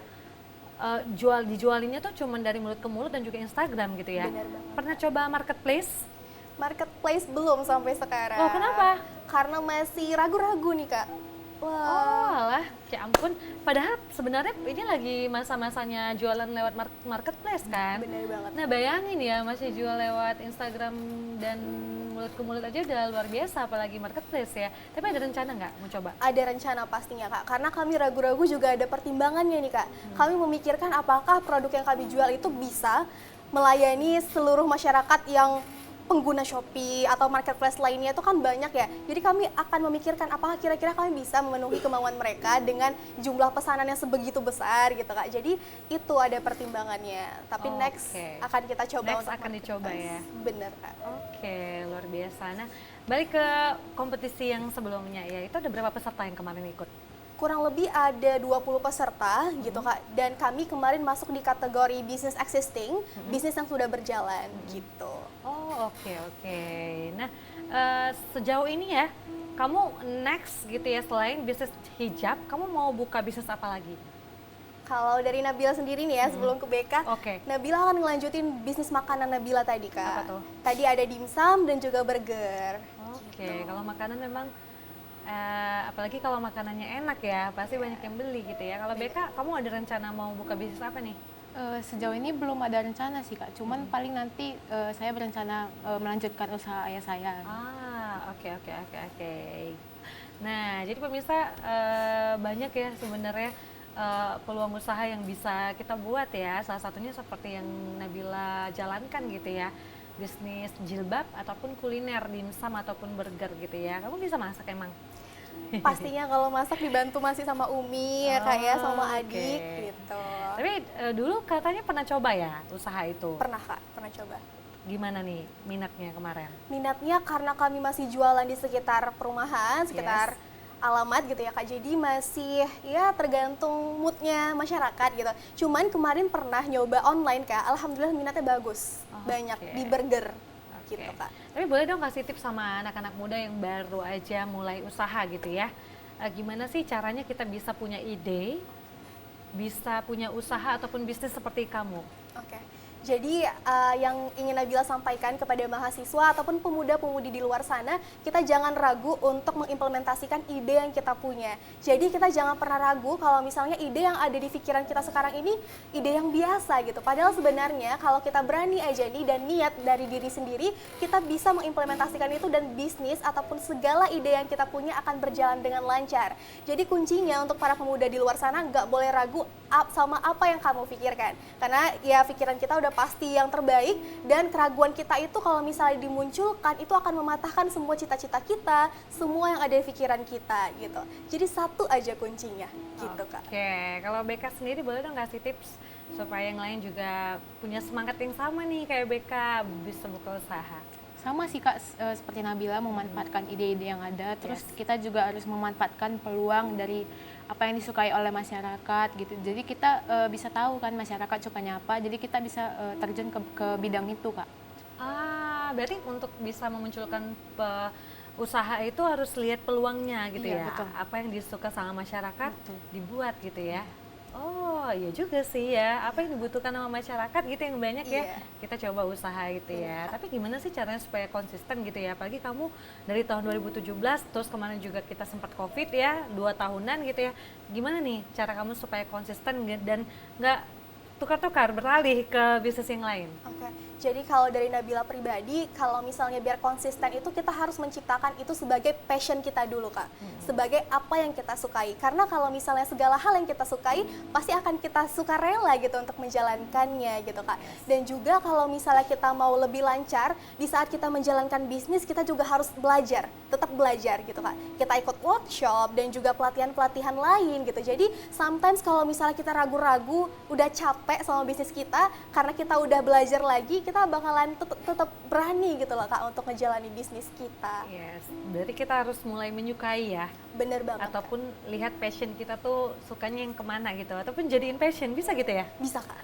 Dijualinnya tuh cuman dari mulut ke mulut dan juga Instagram gitu ya. Benar banget. Pernah coba marketplace? Marketplace belum sampai sekarang. Oh, kenapa? Karena masih ragu-ragu nih Kak. Oh alah, ya ampun. Padahal sebenarnya ini lagi masa-masanya jualan lewat marketplace kan. Bener banget. Nah bayangin ya masih jual lewat Instagram dan mulut ke mulut aja udah luar biasa, apalagi marketplace ya. Tapi ada rencana nggak mau coba? Ada rencana pastinya Kak, karena kami ragu-ragu juga ada pertimbangannya nih Kak. Kami memikirkan apakah produk yang kami jual itu bisa melayani seluruh masyarakat yang pengguna Shopee atau marketplace lainnya itu kan banyak ya. Jadi kami akan memikirkan apakah kira-kira kami bisa memenuhi kemauan mereka dengan jumlah pesanan yang sebegitu besar gitu Kak. Jadi itu ada pertimbangannya. Tapi next akan kita coba. Next akan dicoba ya. Bener Kak. Oke, luar biasa. Nah, balik ke kompetisi yang sebelumnya ya. Itu ada berapa peserta yang kemarin ikut? Kurang lebih ada 20 peserta gitu Kak. Dan kami kemarin masuk di kategori business existing, bisnis yang sudah berjalan gitu. Oh, oke. Nah, sejauh ini ya, kamu next gitu ya selain bisnis hijab, kamu mau buka bisnis apa lagi? Kalau dari Nabila sendiri nih ya, sebelum ke BK, Nabila akan ngelanjutin bisnis makanan Nabila tadi Kak. Apa tuh? Tadi ada dimsum dan juga burger. Oke, kalau makanan memang apalagi kalau makanannya enak ya, pasti banyak yang beli gitu ya. Kalau BK, kamu ada rencana mau buka bisnis apa nih? Sejauh ini belum ada rencana sih Kak, cuman paling nanti saya berencana melanjutkan usaha ayah saya. Oke. Nah, jadi pemirsa banyak ya sebenarnya peluang usaha yang bisa kita buat ya. Salah satunya seperti yang Nabila jalankan gitu ya. Bisnis jilbab ataupun kuliner, dimsum ataupun burger gitu ya. Kamu bisa masak emang? Pastinya kalau masak dibantu masih sama Umi ya Kak ya, sama adik gitu. Tapi dulu katanya pernah coba ya usaha itu? Pernah Kak, pernah coba. Gimana nih minatnya kemarin? Minatnya karena kami masih jualan di sekitar perumahan, sekitar alamat gitu ya Kak. Jadi masih ya tergantung moodnya masyarakat gitu. Cuman kemarin pernah nyoba online Kak, alhamdulillah minatnya bagus. Banyak di burger gitu Kak. Tapi boleh dong kasih tips sama anak-anak muda yang baru aja mulai usaha gitu ya. Gimana sih caranya kita bisa punya ide, bisa punya usaha ataupun bisnis seperti kamu? Oke. Jadi yang ingin Nabila sampaikan kepada mahasiswa ataupun pemuda-pemudi di luar sana, kita jangan ragu untuk mengimplementasikan ide yang kita punya. Jadi kita jangan pernah ragu kalau misalnya ide yang ada di pikiran kita sekarang ini ide yang biasa gitu. Padahal sebenarnya kalau kita berani aja nih dan niat dari diri sendiri, kita bisa mengimplementasikan itu dan bisnis ataupun segala ide yang kita punya akan berjalan dengan lancar. Jadi kuncinya untuk para pemuda di luar sana nggak boleh ragu sama apa yang kamu pikirkan. Karena ya pikiran kita udah pasti yang terbaik dan keraguan kita itu kalau misalnya dimunculkan itu akan mematahkan semua cita-cita kita, semua yang ada di pikiran kita gitu. Jadi satu aja kuncinya gitu Kak. Oke, kalau BK sendiri boleh dong kasih tips supaya yang lain juga punya semangat yang sama nih kayak BK bisa buka usaha. Sama sih Kak, seperti Nabila memanfaatkan ide-ide yang ada, terus kita juga harus memanfaatkan peluang dari apa yang disukai oleh masyarakat gitu. Jadi kita bisa tahu kan masyarakat sukanya apa, jadi kita bisa terjun ke bidang itu Kak. Berarti untuk bisa memunculkan usaha itu harus lihat peluangnya gitu ya. Betul. Apa yang disuka sama masyarakat dibuat gitu ya. Oh, iya juga sih ya. Apa yang dibutuhkan sama masyarakat gitu yang banyak ya. Iya. Kita coba usaha gitu ya. Tapi gimana sih caranya supaya konsisten gitu ya? Apalagi kamu dari tahun 2017, terus kemarin juga kita sempat COVID ya, 2 tahunan gitu ya. Gimana nih cara kamu supaya konsisten dan nggak tukar-tukar beralih ke bisnis yang lain? Oke, jadi kalau dari Nabila pribadi, kalau misalnya biar konsisten itu kita harus menciptakan itu sebagai passion kita dulu Kak. Sebagai apa yang kita sukai. Karena kalau misalnya segala hal yang kita sukai, pasti akan kita suka rela gitu untuk menjalankannya gitu Kak. Dan juga kalau misalnya kita mau lebih lancar, di saat kita menjalankan bisnis, kita juga harus belajar, tetap belajar gitu Kak. Kita ikut workshop dan juga pelatihan-pelatihan lain gitu. Jadi sometimes kalau misalnya kita ragu-ragu, udah capek sama bisnis kita, karena kita udah belajar lagi, kita bakalan tetap berani gitu loh Kak untuk ngejalani bisnis kita. Yes, berarti kita harus mulai menyukai ya. Bener banget. Kak. Ataupun lihat passion kita tuh sukanya yang kemana gitu. Ataupun jadiin passion, bisa gitu ya? Bisa Kak.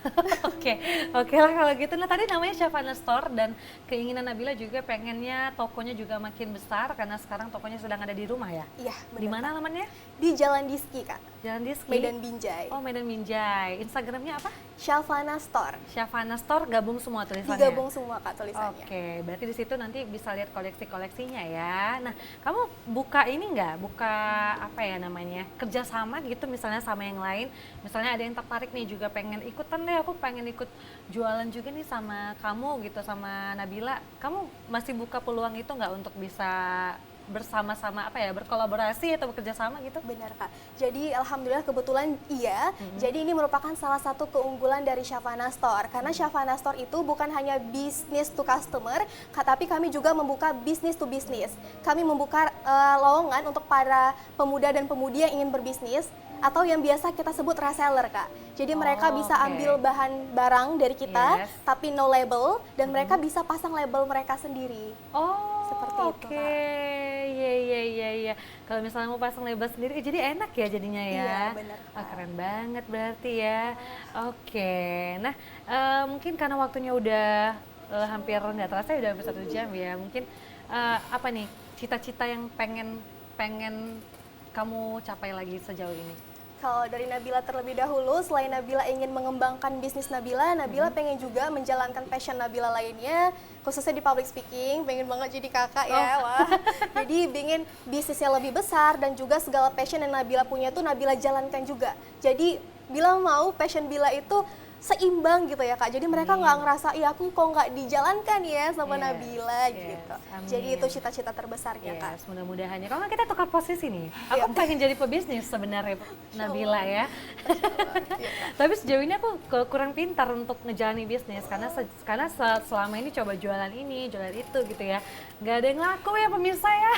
Oke, oke lah kalau gitu. Nah tadi namanya Shavana Store dan keinginan Nabila juga pengennya tokonya juga makin besar karena sekarang tokonya sedang ada di rumah ya? Iya, bener. Di mana Kak. alamannya? Di Jalan Diski Kak. Jalan Diski? Medan Binjai. Oh Medan Binjai. Instagramnya apa? Shavana Store. Shavana Store gabung semua tulisannya? Digabung semua Kak tulisannya. Oke, berarti di situ nanti bisa lihat koleksi-koleksinya ya. Nah, kamu buka ini nggak? Buka apa ya namanya? Kerjasama gitu misalnya sama yang lain. Misalnya ada yang tertarik nih juga pengen ikutan deh, aku pengen ikut jualan juga nih sama kamu gitu, sama Nabila. Kamu masih buka peluang itu nggak untuk bisa bersama-sama apa ya, berkolaborasi atau bekerja sama gitu? Benar Kak. Jadi alhamdulillah kebetulan iya. Jadi ini merupakan salah satu keunggulan dari Shavana Store. Karena Shavana Store itu bukan hanya business to customer, tapi kami juga membuka business to business. Kami membuka lowongan untuk para pemuda dan pemudi yang ingin berbisnis atau yang biasa kita sebut reseller Kak. Jadi mereka bisa oke. ambil bahan barang dari kita Yes. tapi no label dan mereka bisa pasang label mereka sendiri. Oh, Seperti itu, oke. Kak. Iya. Kalau misalnya mau pasang label sendiri, jadi enak ya jadinya ya. Iya, benar, Wah, Kak. keren banget berarti ya. Oke. Nah, mungkin karena waktunya udah hampir nggak terasa ya, udah hampir 1 jam ya. Mungkin apa nih cita-cita yang pengen kamu capai lagi sejauh ini? Kalau dari Nabila terlebih dahulu, selain Nabila ingin mengembangkan bisnis Nabila, Nabila pengen juga menjalankan passion Nabila lainnya, khususnya di public speaking, pengen banget jadi kakak ya, wah. Jadi pengen bisnisnya lebih besar dan juga segala passion yang Nabila punya itu Nabila jalankan juga. Jadi Bila mau passion Bila itu seimbang gitu ya Kak. Jadi mereka nggak ngerasa, iya aku kok nggak dijalankan ya sama Yes, Nabila yes, gitu. amin. Jadi itu cita-cita terbesarnya Kak. Yes, mudah-mudahan ya. Kalau nggak kita tukar posisi nih. Aku Iya. pengen jadi pebisnis sebenarnya, Nabila ya. Iya, Kak. Tapi sejauh ini aku kurang pintar untuk ngejalani bisnis karena selama ini coba jualan ini, jualan itu gitu ya. Nggak ada yang laku ya pemirsa ya.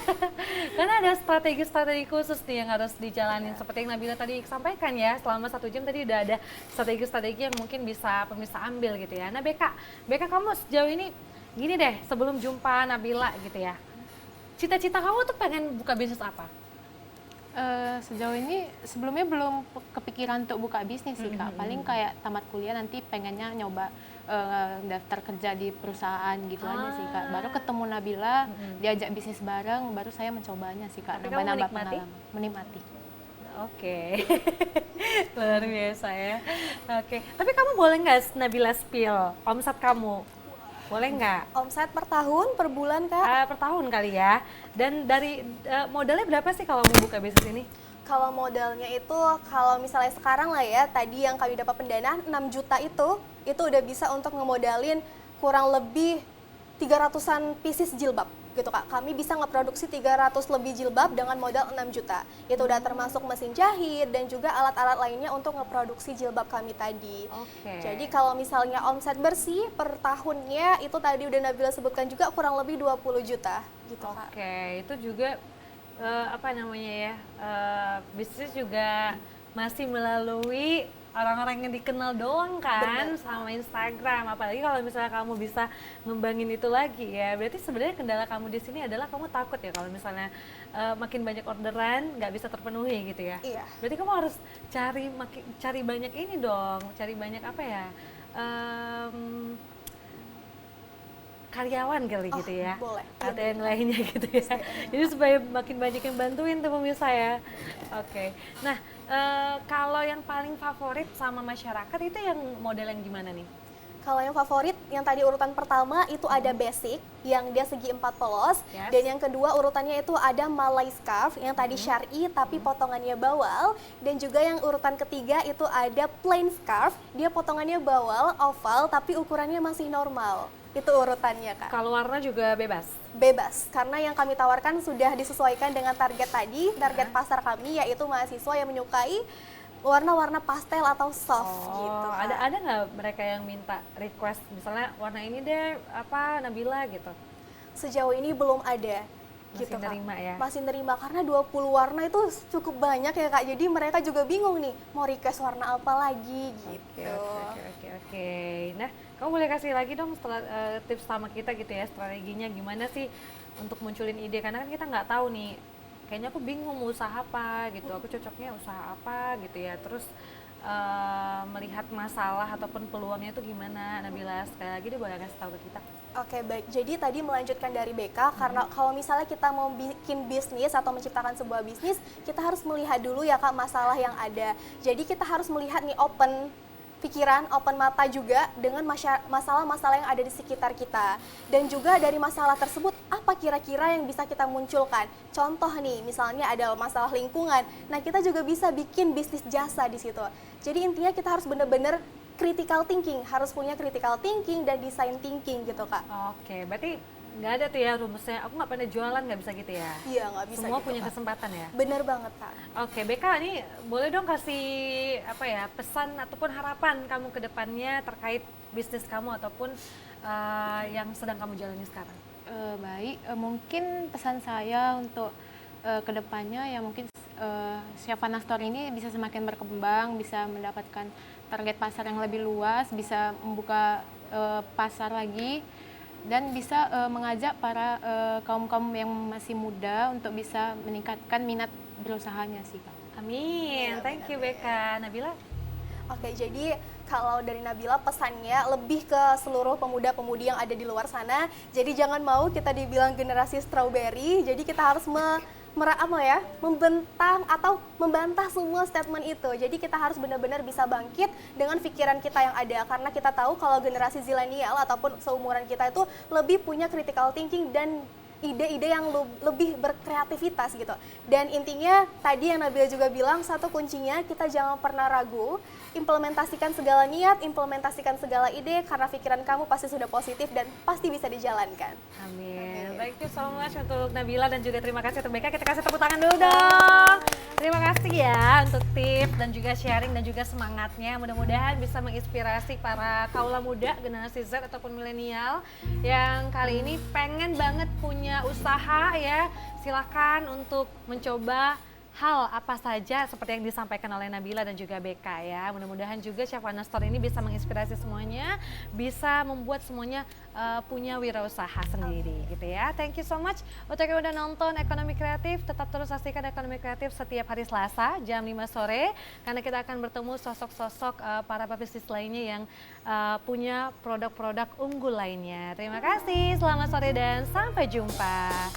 Karena ada strategi-strategi khusus nih yang harus dijalanin. Seperti yang Nabila tadi sampaikan ya, selama 1 jam tadi udah ada strategi-strategi yang mungkin bisa pemirsa ambil gitu ya. Nah BK kamu sejauh ini gini deh, sebelum jumpa Nabila gitu ya. Cita-cita kamu tuh pengen buka bisnis apa? Sejauh ini sebelumnya belum kepikiran untuk buka bisnis sih Kak. Paling kayak tamat kuliah nanti pengennya nyoba daftar kerja di perusahaan gitu aja sih Kak. Baru ketemu Nabila, diajak bisnis bareng, baru saya mencobanya sih Kak. Tapi kamu Nambah-nambah menikmati? pengalaman. Menikmati. Oke, luar biasa ya. Oke, tapi kamu boleh nggak Nabila spill omset kamu? Boleh nggak? Omset per tahun, per bulan Kak? Per tahun kali ya. Dan dari modalnya berapa sih kalau mau buka bisnis ini? Kalau modalnya itu, kalau misalnya sekarang lah ya, tadi yang kami dapat pendanaan 6 juta itu udah bisa untuk ngemodalin kurang lebih 300-an pieces jilbab gitu Kak. Kami bisa ngeproduksi 300 lebih jilbab dengan modal 6 juta. Itu udah termasuk mesin jahit dan juga alat-alat lainnya untuk ngeproduksi jilbab kami tadi. Oke. Jadi kalau misalnya omset bersih per tahunnya itu tadi udah Nabila sebutkan juga kurang lebih 20 juta gitu Kak. Oke, itu juga apa namanya ya, bisnis juga masih melalui orang-orang yang dikenal doang kan. Benar. Sama Instagram. Apalagi kalau misalnya kamu bisa ngembangin itu lagi ya, berarti sebenarnya kendala kamu di sini adalah kamu takut ya kalau misalnya makin banyak orderan nggak bisa terpenuhi gitu ya. Iya. Berarti kamu harus cari banyak ini dong, cari banyak apa ya, karyawan kali Oh, gitu ya, boleh. atau yang lainnya gitu ya. Jadi supaya makin banyak yang bantuin tuh pemirsa ya. Oke. Nah, kalau yang paling favorit sama masyarakat itu yang model yang gimana nih? Kalau yang favorit, yang tadi urutan pertama itu ada basic, yang dia segi 4 polos. Yes. Dan yang kedua urutannya itu ada Malay scarf, yang tadi syar'i tapi potongannya bawal. Dan juga yang urutan ketiga itu ada plain scarf, dia potongannya bawal, oval, tapi ukurannya masih normal. Itu urutannya, Kak. Kalau warna juga bebas? Bebas, karena yang kami tawarkan sudah disesuaikan dengan target tadi, target pasar kami yaitu mahasiswa yang menyukai warna-warna pastel atau soft gitu. Kak. Ada nggak mereka yang minta request, misalnya warna ini deh, apa Nabila gitu? Sejauh ini belum ada. Masih Kak. nerima ya? Masih nerima, karena 20 warna itu cukup banyak ya Kak. Jadi mereka juga bingung nih, mau request warna apa lagi gitu. Oke. Nah, kamu boleh kasih lagi dong tips sama kita gitu ya, strateginya gimana sih untuk munculin ide, karena kan kita nggak tahu nih, kayaknya aku bingung mau usaha apa gitu, aku cocoknya usaha apa gitu ya, terus melihat masalah ataupun peluangnya itu gimana. Nabila, sekali lagi dia boleh kasih tahu ke kita. Oke, baik. Jadi tadi melanjutkan dari BK, karena kalau misalnya kita mau bikin bisnis atau menciptakan sebuah bisnis, kita harus melihat dulu ya Kak masalah yang ada. Jadi kita harus melihat nih, open pikiran, open mata juga dengan masalah-masalah yang ada di sekitar kita. Dan juga dari masalah tersebut, apa kira-kira yang bisa kita munculkan. Contoh nih, misalnya ada masalah lingkungan. Nah, kita juga bisa bikin bisnis jasa di situ. Jadi intinya kita harus benar-benar critical thinking, harus punya critical thinking dan design thinking gitu Kak. Oke, berarti nggak ada tuh ya rumusnya, aku nggak pernah jualan, nggak bisa gitu ya? Iya, nggak bisa Semua gitu, punya Kak. kesempatan ya? Bener banget Kak. Oke, BK ini boleh dong kasih apa ya, pesan ataupun harapan kamu ke depannya terkait bisnis kamu ataupun yang sedang kamu jalani sekarang? Baik, mungkin pesan saya untuk kedepannya ya mungkin Syafana Store ini bisa semakin berkembang, bisa mendapatkan target pasar yang lebih luas, bisa membuka pasar lagi, dan bisa mengajak para kaum-kaum yang masih muda untuk bisa meningkatkan minat berusahanya sih Kak. Amin, thank you BK. Nabila? Oke, jadi kalau dari Nabila pesannya lebih ke seluruh pemuda-pemudi yang ada di luar sana. Jadi jangan mau kita dibilang generasi strawberry, jadi kita harus membentang atau membantah semua statement itu. Jadi kita harus benar-benar bisa bangkit dengan pikiran kita yang ada, karena kita tahu kalau generasi zilenial ataupun seumuran kita itu lebih punya critical thinking dan ide-ide yang lebih berkreativitas gitu. Dan intinya tadi yang Nabila juga bilang, satu kuncinya kita jangan pernah ragu, implementasikan segala niat, implementasikan segala ide, karena pikiran kamu pasti sudah positif dan pasti bisa dijalankan. Amin. Thank you so much untuk Nabila dan juga terima kasih untuk BK. Kita kasih tepuk tangan dulu dong. Terima kasih ya untuk tips dan juga sharing dan juga semangatnya. Mudah-mudahan bisa menginspirasi para kaula muda, generasi Z ataupun milenial yang kali ini pengen banget punya usaha ya. Silakan untuk mencoba hal apa saja seperti yang disampaikan oleh Nabila dan juga BK ya. Mudah-mudahan juga Syafana Store ini bisa menginspirasi semuanya, bisa membuat semuanya punya wirausaha sendiri gitu ya. Thank you so much untuk yang udah nonton Ekonomi Kreatif. Tetap terus saksikan Ekonomi Kreatif setiap hari Selasa jam 5 sore karena kita akan bertemu sosok-sosok para pebisnis lainnya yang punya produk-produk unggul lainnya. Terima kasih, selamat sore dan sampai jumpa.